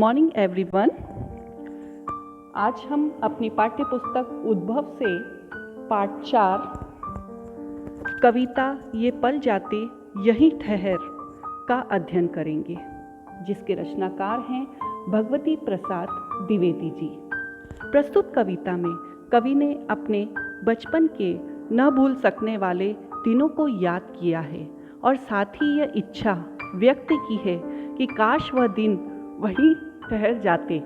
Morning everyone. आज हम अपनी पाठ्य पुस्तक उद्भव से पाठ 4 कविता ये पल जाते यहीं ठहर का अध्ययन करेंगे, जिसके रचनाकार हैं भगवती प्रसाद द्विवेदी जी। प्रस्तुत कविता में कवि ने अपने बचपन के न भूल सकने वाले दिनों को याद किया है और साथ ही यह इच्छा व्यक्त की है कि काश वह दिन वहीं ठहर जाते।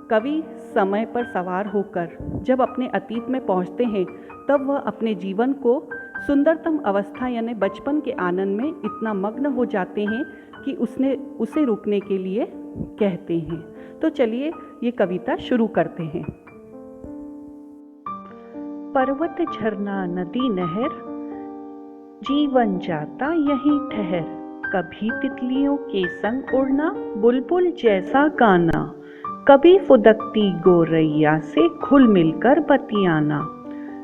कवि समय पर सवार होकर जब अपने अतीत में पहुंचते हैं, तब वह अपने जीवन को सुंदरतम अवस्था यानी बचपन के आनंद में इतना मग्न हो जाते हैं कि उसे रुकने के लिए कहते हैं। तो चलिए ये कविता शुरू करते हैं। पर्वत झरना नदी नहर, जीवन जाता यहीं ठहर। कभी तितलियों के संग उड़ना, बुलबुल जैसा गाना। कभी फुदकती गोरैया से घुल मिलकर बतियाना।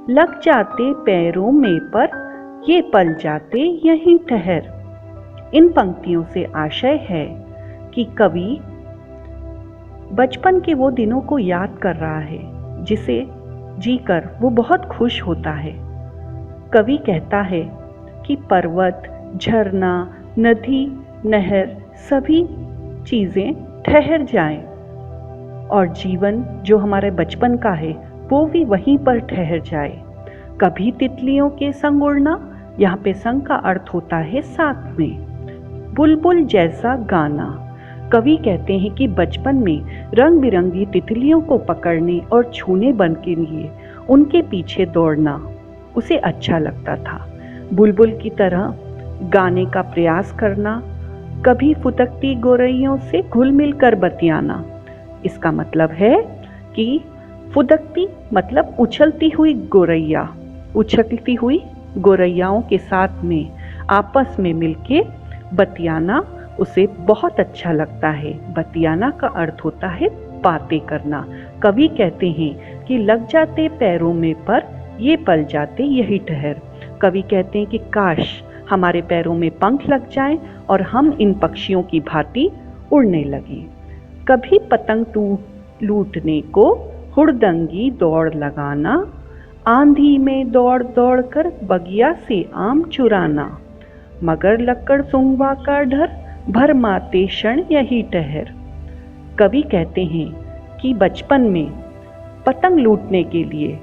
लग जाते पैरों में पर ये पल जाते यहीं ठहर। इन पंक्तियों से आशय है कि कवि बचपन के वो दिनों को याद कर रहा है जिसे जीकर वो बहुत खुश होता है। कवि कहता है कि पर्वत, झरना, नदी, नहर सभी चीज़ें ठहर जाएं और जीवन जो हमारे बचपन का है वो भी वहीं पर ठहर जाए। कभी तितलियों के संग उड़ना, यहाँ पे संग का अर्थ होता है साथ में। बुलबुल जैसा गाना, कवि कहते हैं कि बचपन में रंग बिरंगी तितलियों को पकड़ने और छूने बन के लिए उनके पीछे दौड़ना उसे अच्छा लगता था। बुलबुल की तरह गाने का प्रयास करना, कभी फुदकती गोरैयों से घुल मिल कर बतियाना। इसका मतलब है कि फुदकती मतलब उछलती हुई गोरैया, उछलती हुई गोरैयाओं के साथ में आपस में मिलके बतियाना उसे बहुत अच्छा लगता है। बतियाना का अर्थ होता है बातें करना। कवि कहते हैं कि लग जाते पैरों में पर ये पल जाते यही ठहर। कवि कहते हैं कि काश हमारे पैरों में पंख लग जाएं और हम इन पक्षियों की भांति उड़ने लगें। कभी पतंग लूटने को हुड़दंगी दौड़ लगाना। आंधी में दौड़ दौड़ कर बगिया से आम चुराना। मगर लक्कड़ सूंघवा का डर, भरमाते क्षण यही ठहर। कवि कहते हैं कि बचपन में पतंग लूटने के लिए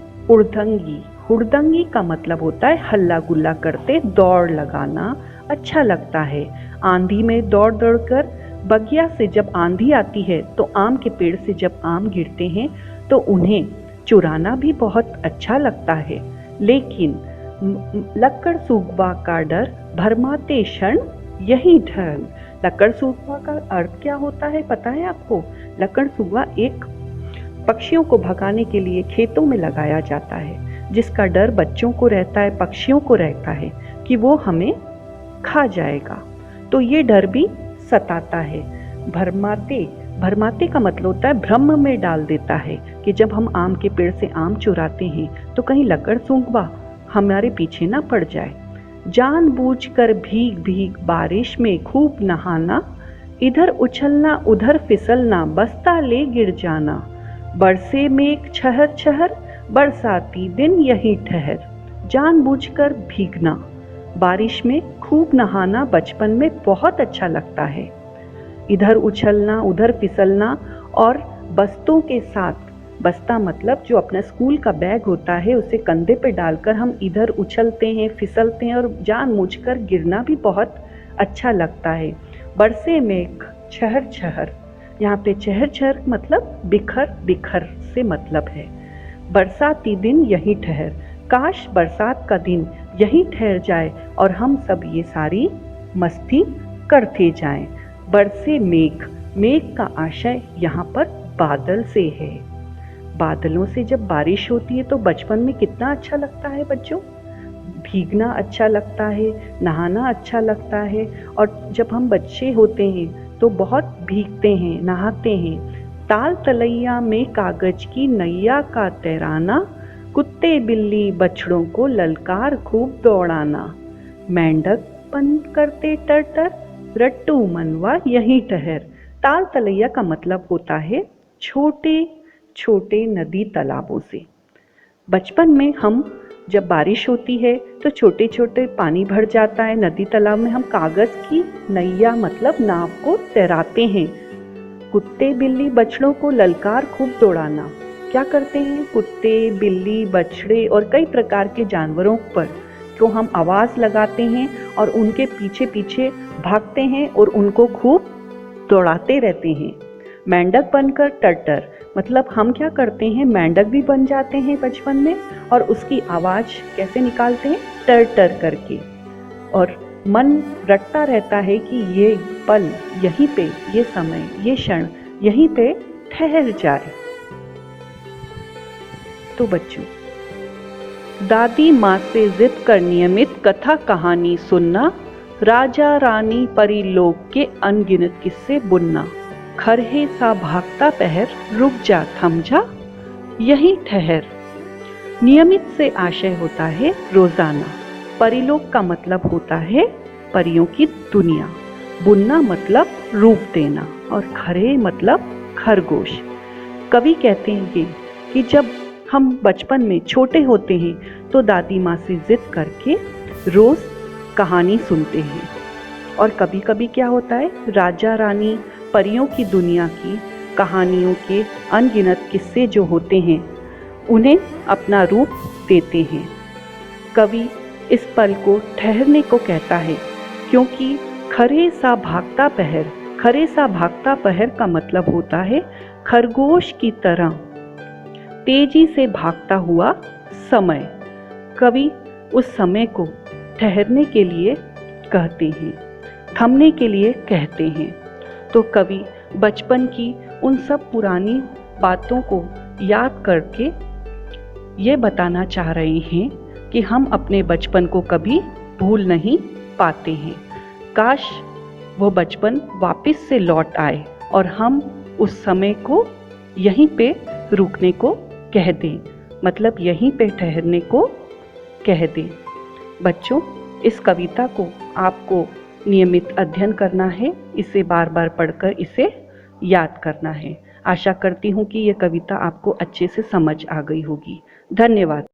हुड़दंगी का मतलब होता है हल्ला गुल्ला करते दौड़ लगाना अच्छा लगता है। आंधी में दौड़ दौड़ कर, बगिया से जब आंधी आती है तो आम के पेड़ से जब आम गिरते हैं तो उन्हें चुराना भी बहुत अच्छा लगता है। लेकिन लक्कड़ सूंघवा का डर, भरमाते क्षण यही ठहर। लक्कड़ सूंघवा का अर्थ क्या होता है पता है आपको? लक्कड़ सूंघवा एक पक्षियों को भगाने के लिए खेतों में लगाया जाता है, जिसका डर बच्चों को रहता है, पक्षियों को रहता है कि वो हमें खा जाएगा। तो ये डर भी सताता है। भरमाते का मतलब होता है भ्रम में डाल देता है कि जब हम आम के पेड़ से आम चुराते हैं तो कहीं लक्कड़ सूंघवा हमारे पीछे ना पड़ जाए। जानबूझकर भीग भीग बारिश में खूब नहाना। इधर उछलना उधर फिसलना, बस्ता ले गिर जाना। बरसे मेघ छहर छहर, बरसाती दिन यही ठहर। जानबूझकर भीगना, बारिश में खूब नहाना बचपन में बहुत अच्छा लगता है। इधर उछलना उधर फिसलना और बस्तों के साथ, बस्ता मतलब जो अपना स्कूल का बैग होता है उसे कंधे पे डालकर हम इधर उछलते हैं, फिसलते हैं और जानबूझकर गिरना भी बहुत अच्छा लगता है। बरसे मेघ छहर छहर, यहाँ पे छहर छहर मतलब बिखर बिखर से मतलब है। बरसाती दिन यही ठहर, काश बरसात का दिन यहीं ठहर जाए और हम सब ये सारी मस्ती करते जाएं। बरसे मेघ का आशय यहाँ पर बादल से है। बादलों से जब बारिश होती है तो बचपन में कितना अच्छा लगता है बच्चों। भीगना अच्छा लगता है, नहाना अच्छा लगता है और जब हम बच्चे होते हैं तो बहुत भीगते हैं, नहाते हैं। ताल तलैया में कागज की नैया का तैराना। कुत्ते बिल्ली बछड़ों को ललकार खूब दौड़ाना। मेंढक पन करते टर टर, रट्टू मनवा यहीं ठहर। ताल तलैया का मतलब होता है छोटे छोटे नदी तालाबों से। बचपन में हम जब बारिश होती है तो छोटे छोटे पानी भर जाता है नदी तालाब में, हम कागज़ की नैया मतलब नाव को तैराते हैं। कुत्ते बिल्ली बछड़ों को ललकार खूब दौड़ाना। क्या करते हैं? कुत्ते बिल्ली बछड़े और कई प्रकार के जानवरों पर तो हम आवाज़ लगाते हैं और उनके पीछे पीछे भागते हैं और उनको खूब दौड़ाते रहते हैं। मेंढक बनकर टर्टर, मतलब हम क्या करते हैं, मेंढक भी बन जाते हैं बचपन में और उसकी आवाज़ कैसे निकालते हैं? टर टर करके। और मन रटता रहता है कि ये पल यहीं पे, ये समय, ये क्षण यहीं पे ठहर जाए। तो बच्चों, दादी माँ से जिद कर नियमित कथा कहानी सुनना, राजा रानी परी लोग के अनगिनत किस्से बुनना, खरहे सा भागता पहर रुक जा थम जा यहीं ठहर। नियमित से आशय होता है रोजाना। परिलोक का मतलब होता है परियों की दुनिया। बुनना मतलब रूप देना और खरहे मतलब खरगोश। कवि कहते हैं कि जब हम बचपन में छोटे होते हैं तो दादी माँ से जिद करके रोज कहानी सुनते हैं। और कभी कभी क्या होता है, राजा रानी परियों की दुनिया की कहानियों के अनगिनत किस्से जो होते हैं उन्हें अपना रूप देते हैं। कवि इस पल को ठहरने को कहता है, क्योंकि खरे सा भागता पहर, खरे सा भागता पहर का मतलब होता है खरगोश की तरह तेजी से भागता हुआ समय। कवि उस समय को ठहरने के लिए कहते हैं, थमने के लिए कहते हैं। तो कवि बचपन की उन सब पुरानी बातों को याद करके ये बताना चाह रहे हैं कि हम अपने बचपन को कभी भूल नहीं पाते हैं। काश वो बचपन वापस से लौट आए और हम उस समय को यहीं पे रुकने को कह दें, मतलब यहीं पे ठहरने को कह दें। बच्चों, इस कविता को आपको नियमित अध्ययन करना है, इसे बार बार पढ़कर इसे याद करना है। आशा करती हूँ कि ये कविता आपको अच्छे से समझ आ गई होगी। धन्यवाद।